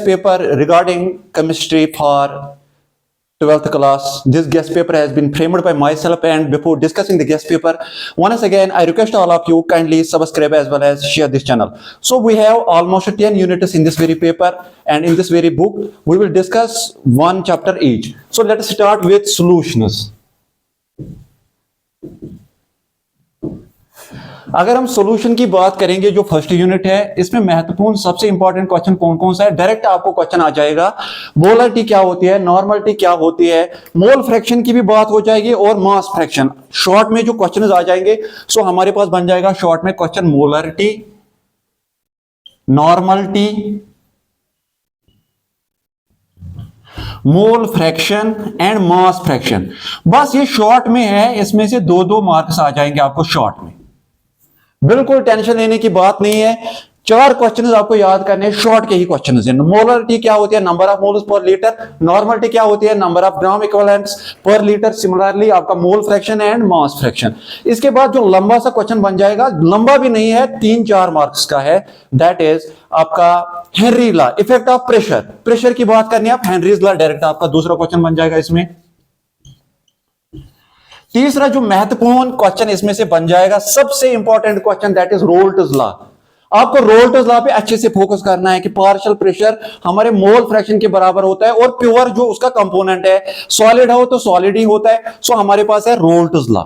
paper regarding chemistry for 12th class. This guest paper has been framed by myself, and before discussing the guest paper, once again I request all of you kindly subscribe as well as share this channel. So we have almost 10 units in this very paper, and in this very book we will discuss one chapter each. So let us start with solutions. अगर हम solution की बात करेंगे, जो first unit है, इसमें महत्वपूर्ण सबसे इंपॉर्टेंट क्वेश्चन कौन कौन सा है, डायरेक्ट आपको क्वेश्चन आ जाएगा। मोलरिटी क्या होती है, नॉर्मलिटी क्या होती है, मोल फ्रैक्शन की भी बात हो जाएगी और मास फ्रैक्शन। शॉर्ट में जो क्वेश्चन आ जाएंगे, सो हमारे पास बन जाएगा शॉर्ट में question molarity, normality, mole fraction and mass fraction. बस ये शॉर्ट में है, इसमें से दो दो मार्क्स आ जाएंगे आपको शॉर्ट में। बिल्कुल टेंशन लेने की बात नहीं है। 4 क्वेश्चंस आपको याद करने हैं, शॉर्ट के ही क्वेश्चंस हैं। मोलरिटी क्या होती है, number of moles per litre. Normality क्या होती है, नंबर ऑफ ग्राम इक्विवेलेंट्स पर लीटर। सिमिलरली आपका mole fraction and mass fraction. इसके बाद जो लंबा सा क्वेश्चन बन जाएगा, लंबा भी नहीं है, 3-4 मार्क्स का है, दैट इज आपका Henry law, effect of pressure. Pressure की बात करनी है आप, हेनरीज लॉ डायरेक्ट आपका दूसरा क्वेश्चन बन जाएगा इसमें। तीसरा जो महत्वपूर्ण क्वेश्चन इसमें से बन जाएगा, सबसे important question, that is Raoult's law. आपको रोल्टस लॉ पे अच्छे से फोकस करना है कि पार्शियल प्रेशर हमारे मोल फ्रैक्शन के बराबर होता है, और प्योर जो उसका कंपोनेंट है, सॉलिड हो तो सॉलिड ही होता है। सो हमारे पास है रोल्टस लॉ।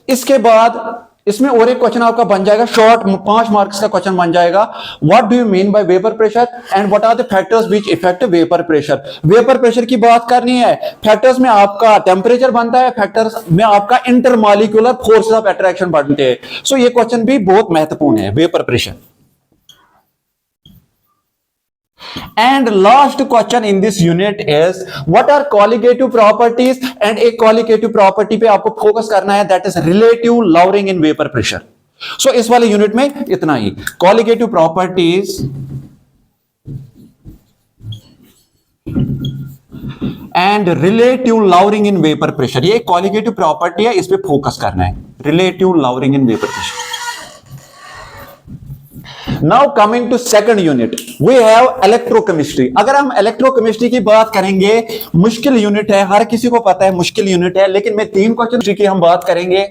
इसके बाद इसमें और एक क्वेश्चन आपका बन जाएगा, शॉर्ट 5 मार्क्स का क्वेश्चन बन जाएगा। What do you mean by vapour pressure and what are the factors which effect vapour pressure. Vapour pressure की बात करनी है। फैक्टर्स में आपका टेम्परेचर बनता है, फैक्टर्स में आपका इंटरमॉलिक्यूलर फोर्सेस ऑफ अट्रैक्शन बनते हैं। सो ये क्वेश्चन भी बहुत महत्वपूर्ण है, vapour pressure. And last question in this unit is what are colligative properties, and एक colligative property पे आपको फोकस करना है, that is relative lowering in vapor pressure. So इस वाले यूनिट में इतना ही। colligative properties and relative lowering in vapor pressure, ये colligative property है, इस पे फोकस करना है, relative lowering in vapor pressure. Now coming to second unit, we have electrochemistry. अगर हम इलेक्ट्रोकेमिस्ट्री की बात करेंगे, मुश्किल यूनिट है, हर किसी को पता है मुश्किल यूनिट है, लेकिन मैं 3 क्वेश्चन की हम बात करेंगे।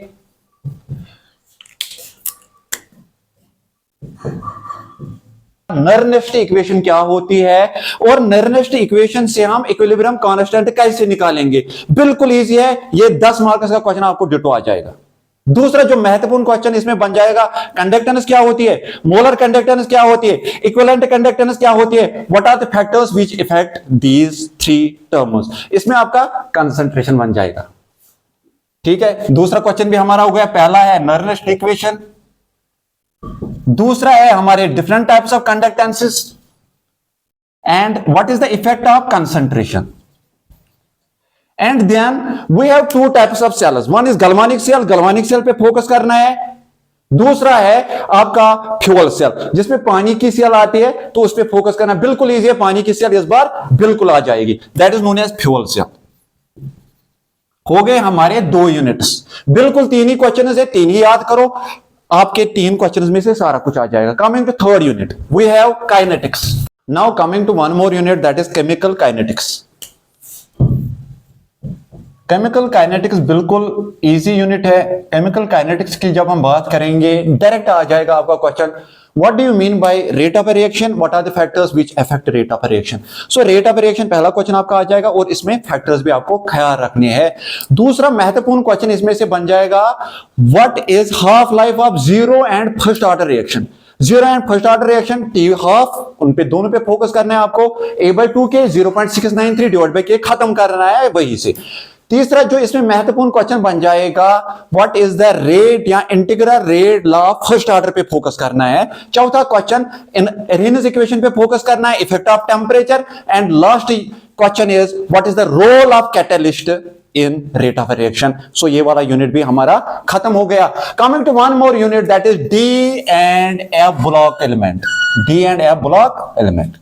नर्नेस्ट इक्वेशन क्या होती है, और नर्नेस्ट इक्वेशन से हम इक्विलिब्रियम कांस्टेंट कैसे निकालेंगे। बिल्कुल इजी है, ये 10 मार्क्स का क्वेश्चन आपको डिटो आ जाएगा। दूसरा जो महत्वपूर्ण क्वेश्चन इसमें बन जाएगा, कंडक्टेंस क्या होती है, मोलर कंडक्टेंस क्या होती है, इक्विवेलेंट कंडक्टेंस क्या होती है, what are the factors which effect these 3 terms. इसमें आपका कंसंट्रेशन बन जाएगा। ठीक है, दूसरा क्वेश्चन भी हमारा हो गया। पहला है नर्नेस्ट इक्वेशन, दूसरा है हमारे different types of conductances, and what is the effect of concentration. And then we have 2 types of cells. One is galvanic cell, galvanic cell पे फोकस करना है। दूसरा है आपका फ्यूल सेल, जिसमें पानी की सेल आती है, तो उस पे फोकस करना बिल्कुल इजी है। पानी की सेल इस बार बिल्कुल आ जाएगी, that is known as fuel cell. हो गए हमारे 2 यूनिट्स। बिल्कुल 3 ही क्वेश्चन है, 3 ही याद करो, आपके 3 क्वेश्चन में से सारा कुछ आ जाएगा। Coming to third unit, we have kinetics. Now coming to one more unit, that is chemical kinetics. Chemical kinetics बिल्कुल इजी यूनिट है। केमिकल काइनेटिक्स की जब हम बात करेंगे, डायरेक्ट आ जाएगा आपका question, what do you mean by rate of reaction, what are the factors which affect rate of reaction. So rate of reaction पहला क्वेश्चन आपका आ जाएगा, और इसमें फैक्टर्स भी आपको ख्याल रखने हैं। दूसरा महत्वपूर्ण क्वेश्चन इसमें से बन जाएगा, what is half life of zero and first order reaction. Zero and first order reaction, T half, उन पे दोनों पे फोकस करना है आपको। a/2 के 0.693 डिवाइड बाय के खत्म करना है वही से। तीसरा जो इसमें महत्वपूर्ण क्वेश्चन बन जाएगा, व्हाट इज द रेट या integral rate law first order पे फोकस करना है। चौथा क्वेश्चन अरेनियस इक्वेशन पे फोकस करना है, effect of temperature. And last question is what is the role of catalyst in rate of reaction. So ये वाला यूनिट भी हमारा खत्म हो गया। Coming to one more unit, that is D and F block element. D and F block element.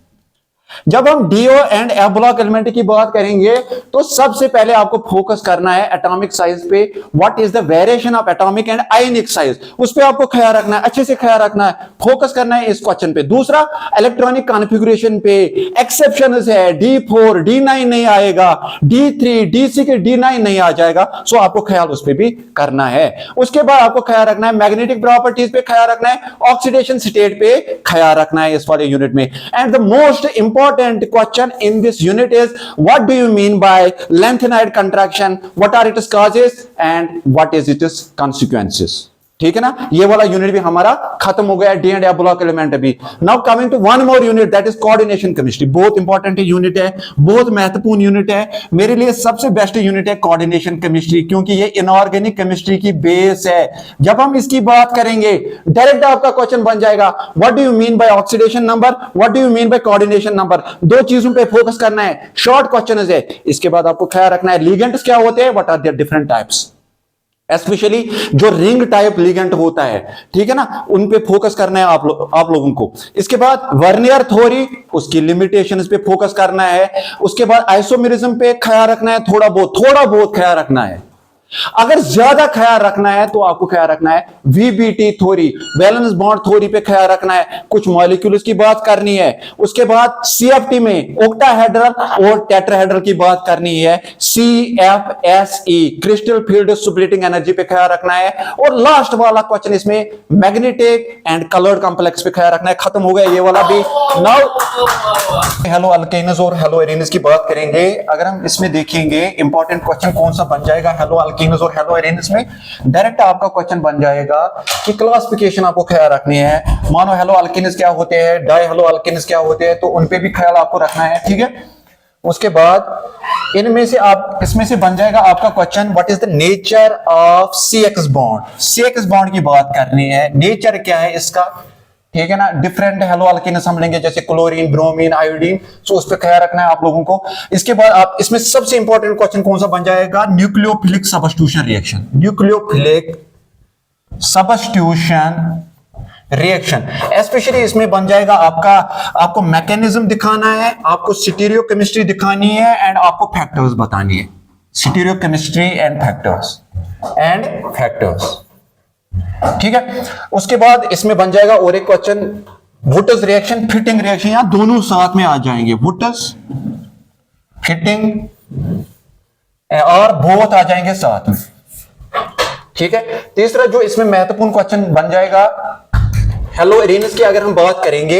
जब हम d and F block element की बात करेंगे तो सबसे पहले आपको फोकस करना है एटॉमिक साइज पे। What is the variation of atomic and ionic size, उस पे आपको ख्याल रखना है, अच्छे से ख्याल रखना है, फोकस करना है इस क्वेश्चन पे। दूसरा, इलेक्ट्रॉनिक कॉन्फ़िगरेशन पे एक्सेप्शंस है, D4 D9 नहीं आएगा, D3 D6 D9 नहीं आ जाएगा, सो आपको ख्याल उस पे भी करना है। उसके बाद आपको ख्याल रखना है मैग्नेटिक प्रॉपर्टीज पे ख्याल रखना है, ऑक्सीडेशन स्टेट पे ख्याल रखना है इस वाले यूनिट में। And the most important question in this unit is what do you mean by lengthenide contraction, what are its causes and what is its consequences। ठीक है ना, ये वाला यूनिट भी हमारा खत्म हो गया, D and F block element अभी। Now coming to one more unit that is coordination chemistry. बहुत इंपॉर्टेंट यूनिट है, बहुत महत्वपूर्ण यूनिट है, मेरे लिए सबसे बेस्ट यूनिट है कोऑर्डिनेशन केमिस्ट्री, क्योंकि ये इनऑर्गेनिक केमिस्ट्री की बेस है। जब हम इसकी बात करेंगे डायरेक्ट आपका क्वेश्चन बन जाएगा, what do you mean bye oxidation number, what do you mean bye coordination number. दो चीजों पे फोकस करना है, शॉर्ट क्वेश्चन है। इसके बाद आपको ख्याल रखना है लिगेंड्स क्या होते हैं, what are their different types, specially जो रिंग टाइप लिगेंड होता है, ठीक है ना, उन पे फोकस करना है आप लोगों को। इसके बाद वर्नियर थ्योरी, उसकी लिमिटेशंस पे फोकस करना है। उसके बाद आइसोमेरिज्म पे ख्याल रखना है, थोड़ा बहुत ख्याल रखना है। अगर ज्यादा ख्याल रखना है तो आपको ख्याल रखना है VBT theory, valence bond theory पे ख्याल रखना है, कुछ मॉलिक्यूल्स की बात करनी है। उसके बाद सीएफटी में ऑक्टाहेड्रल और टेट्राहेड्रल की बात करनी है, सीएफएसई क्रिस्टल फील्ड सुपरेटिंग एनर्जी पे ख्याल रखना है। और लास्ट वाला क्वेश्चन इसमें मैग्नेटिक एंड कलर्ड कॉम्प्लेक्स पे ख्याल रखना है। खत्म हो गया ये वाला भी। नाउ हेलो अल्केन्स और हेलो एरीन्स की बात करेंगे। अगर हम इसमें देखेंगे इंपॉर्टेंट क्वेश्चन कौन सा बन जाएगा हेलो अल्केन्स और हेलो एरीन्स में, डायरेक्ट आपका क्वेश्चन बन जाएगा कि क्लासिफिकेशन आपको ख्याल रखनी है। मानो हेलो अल्केन्स क्या होते हैं, डाई हेलो अल्केन्स क्या होते हैं, तो उन पे भी ख्याल आपको रखना है, ठीक है। उसके बाद इनमें से आप इसमें से बन जाएगा आपका question what is the nature of CX bond. CX bond की बात करनी है, नेचर क्या है इसका, ठीक है ना। डिफरेंट हेलो अल्केन्स हम लेंगे जैसे क्लोरीन, ब्रोमीन, आयोडीन, सो उस पर ख्याल रखना है आप लोगों को। इसके बाद आप इसमें सबसे इंपॉर्टेंट क्वेश्चन कौन सा बन जाएगा, nucleophilic substitution reaction. Nucleophilic substitution reaction specially इसमें बन जाएगा आपको मैकेनिज्म दिखाना है, आपको स्टीरियो केमिस्ट्री दिखानी है एंड आपको फैक्टर्स बतानी है। स्टीरियो केमिस्ट्री एंड फैक्टर्स, ठीक है। उसके बाद इसमें बन जाएगा और एक क्वेश्चन वुटर्स रिएक्शन, फिटिंग रिएक्शन, यहां दोनों साथ में आ जाएंगे, वुटर्स फिटिंग और बोथ आ जाएंगे साथ में, ठीक है। तीसरा जो इसमें महत्वपूर्ण क्वेश्चन बन जाएगा हेलो एरीन्स की अगर हम बात करेंगे,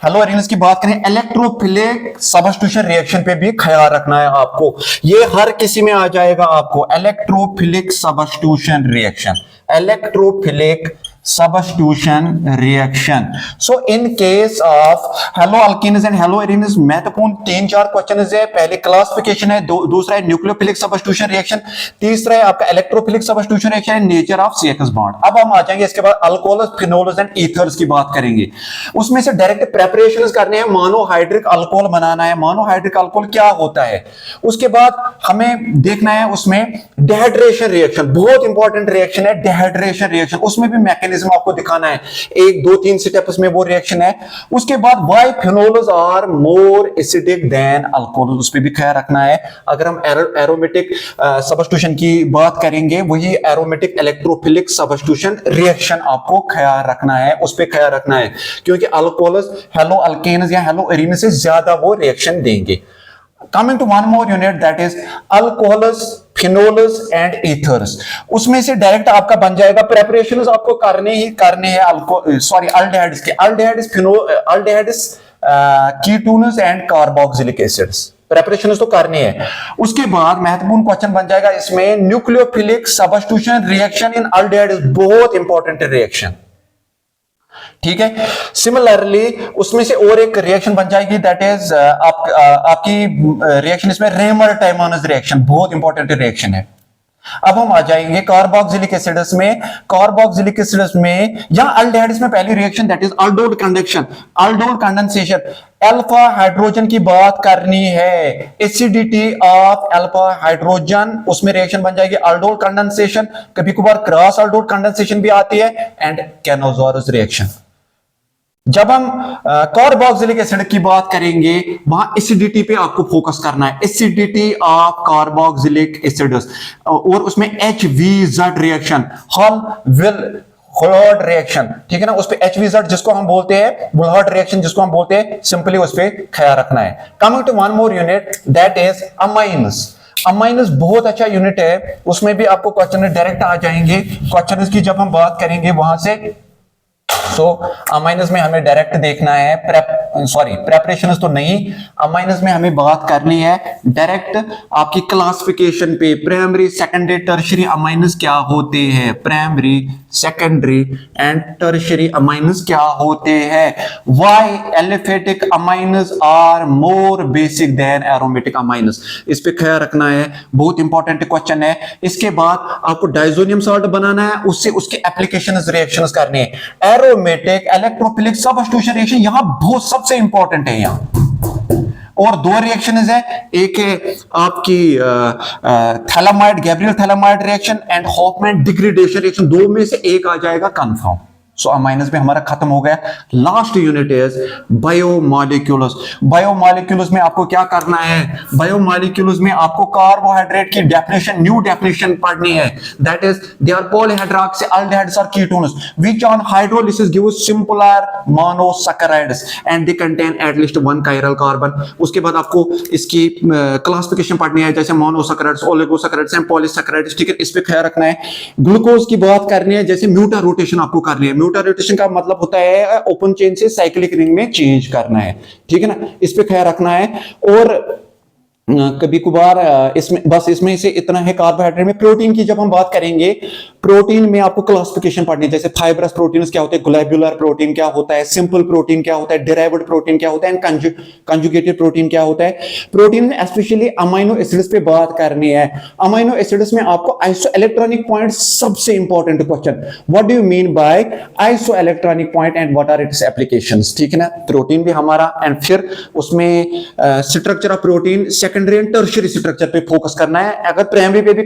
हेलो एरीन्स की बात करें, इलेक्ट्रोफिलिक सबस्टिट्यूशन रिएक्शन पे भी ख्याल रखना है आपको। ये हर किसी में आ जाएगा आपको, electrophilic substitution reaction, electrophilic substitution reaction. So in case of halo alkanes and halo arenes महत्वपूर्ण 3-4 क्वेश्चन है। पहले क्लासिफिकेशन है, दूसरा है न्यूक्लियोफिलिक सबस्टिट्यूशन रिएक्शन, तीसरा है आपका electrophilic substitution reaction, nature of CX bond. अब हम आ जाएंगे इसके बाद अल्कोहल्स, फिनोल्स एंड ईथर्स की बात करेंगे। उसमें से डायरेक्ट प्रेपरेशंस करने हैं, मोनोहाइड्रिक अल्कोहल बनाना है। मोनोहाइड्रिक अल्कोहल क्या होता है, उसके बाद हमें देखना है उसमें डिहाइड्रेशन रिएक्शन, बहुत इंपॉर्टेंट रिएक्शन है डिहाइड्रेशन रिएक्शन, उसमें भी मैकेनिज्म आपको दिखाना है, 1 2 3 स्टेप्स में वो रिएक्शन है। उसके बाद why phenols are more acidic than alcohol, उस पे भी ख्याल रखना है। अगर हम एरोमेटिक सबस्टिट्यूशन की बात करेंगे, वही एरोमेटिक इलेक्ट्रोफिलिक सबस्टिट्यूशन रिएक्शन आपको ख्याल रखना है, उस पे ख्याल रखना है, क्योंकि अल्कोहल्स हेलो अल्केन्स या हेलो एरीन्स से ज्यादा वो रिएक्शन देंगे। Coming to one more unit that is alcohols, phenols and ethers, उसमें से डायरेक्ट आपका बन जाएगा प्रेपरेशंस आपको करने हैं अल्डेहाइड्स के, aldehydes ketones and carboxylic acids, preparations तो करनी है। उसके बाद महत्वपूर्ण क्वेश्चन बन जाएगा इसमें न्यूक्लियोफिलिक सबस्टिट्यूशन रिएक्शन इन अल्डेहाइड्स, बहुत इंपॉर्टेंट रिएक्शन, ठीक है। सिमिलरली उसमें से और एक रिएक्शन बन जाएगी दैट इज आपकी रिएक्शन इसमें रेमर-टाइमोनस रिएक्शन, बहुत इंपॉर्टेंट रिएक्शन है। अब हम आ जाएंगे कार्बोक्सिलिक एसिड्स में। कार्बोक्सिलिक एसिड्स में या अल्डेहाइड्स में पहली reaction that is aldol conduction, aldol condensation. Alpha hydrogen की बात करनी है, एसिडिटी ऑफ अल्फा हाइड्रोजन, उसमें रिएक्शन बन जाएगी अल्डोल कंडेंसेशन। कभी कभार क्रॉस अल्डोल कंडेंसेशन भी आती है एंड कैनोजोरस रिएक्शन। जब हम कार्बोक्सिलिक एसिड की बात करेंगे वहां एसिडिटी पे आपको फोकस करना है, एसिडिटी ऑफ कार्बोक्सिलिक एसिड्स, और उसमें HVZ reaction, Hell Volhard reaction, ठीक है ना, उस पे HVZ जिसको हम बोलते हैं, बुलहर्ड रिएक्शन जिसको हम बोलते हैं, सिंपली उस पे ख्याल रखना है। Coming to one more unit that is amines. Amines बहुत अच्छा यूनिट है, उसमें भी आपको क्वेश्चन डायरेक्ट आ जाएंगे। क्वेश्चन की जब हम बात करेंगे वहां से, सो अमाइनस में हमें डायरेक्ट देखना है, प्रेपरेशन तो नहीं, अमाइनस में हमें बात करनी है डायरेक्ट आपकी क्लासिफिकेशन पे, प्राइमरी सेकेंडरी टर्शियरी अमाइनस क्या होते हैं, primary secondary and tertiary amines क्या होते हैं, why aliphatic amines are more basic than aromatic amines, इस पे ख्याल रखना है, बहुत इंपॉर्टेंट क्वेश्चन है। इसके बाद आपको डाइजोनियम सॉल्ट बनाना है, उससे उसके एप्लीकेशंस रिएक्शंस करने हैं, एरोमेटिक इलेक्ट्रोफिलिक सब्स्टिट्यूशन रिएक्शन यहां बहुत सबसे इंपॉर्टेंट है यहां। और दो रिएक्शन है, एक है आपकी phthalimide, Gabriel phthalimide reaction and Hofmann degradation reaction, दो में से एक आ जाएगा कंफर्म। सो अमाइनस में हमारा खत्म हो गया। Last unit is biomolecules. Biomolecules में आपको क्या करना है, बायोमॉलिक्यूल्स में आपको कार्बोहाइड्रेट की डेफिनेशन, न्यू डेफिनेशन पढ़नी है, that is they are polyhydroxy aldehydes और ketones which on hydrolysis give simpler monosaccharides and they contain at least one chiral carbon. उसके बाद आपको इसकी क्लासिफिकेशन पढ़नी है, जैसे मोनोसैकराइड्स, ओलिगोसैकराइड्स एंड पॉलीसैकराइड्स, ठीक है, इस पे ख्याल रखना है। ग्लूकोज की बात करनी है, जैसे म्यूटा रोटेशन आपको करनी है, म्यूटा रोटेशन का मतलब होता है ओपन चेन से साइक्लिक रिंग में चेंज करना है, ठीक है ना, इस पे ख्याल रखना है। और कभी कभार इसमें बस इसमें से इतना है कार्बोहाइड्रेट में। प्रोटीन की जब हम बात करेंगे, प्रोटीन में आपको क्लासिफिकेशन पढ़नी है, जैसे फाइब्रस प्रोटीन क्या होते हैं, ग्लोब्युलर प्रोटीन क्या होता है, सिंपल प्रोटीन क्या होता है, डिराइव्ड प्रोटीन क्या होता है, एंड कंजुगेटेड प्रोटीन क्या होता है। प्रोटीन में स्पेशली अमीनो एसिड्स पे बात करनी है। अमीनो एसिड्स में आपको आइसो इलेक्ट्रॉनिक पॉइंट सबसे important question, what do you mean by iso electronic point and what are its applications, ठीक है ना। प्रोटीन भी हमारा, एंड फिर उसमें structure of protein secondary and tertiary structure पे फोकस करना है। अगर प्राइमरी पे भी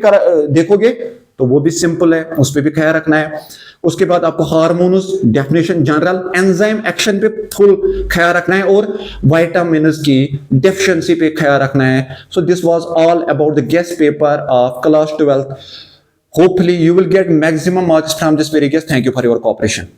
देखोगे तो वो भी सिंपल है, उस पे भी ख्याल रखना है। उसके बाद आपको hormones definition general, enzyme action पे फुल ख्याल रखना है, और विटामिन्स की डेफिशिएंसी पे ख्याल रखना है। So this was all about the guest paper of class 12th. Hopefully you will get maximum marks from this very guest. Thank you for your cooperation.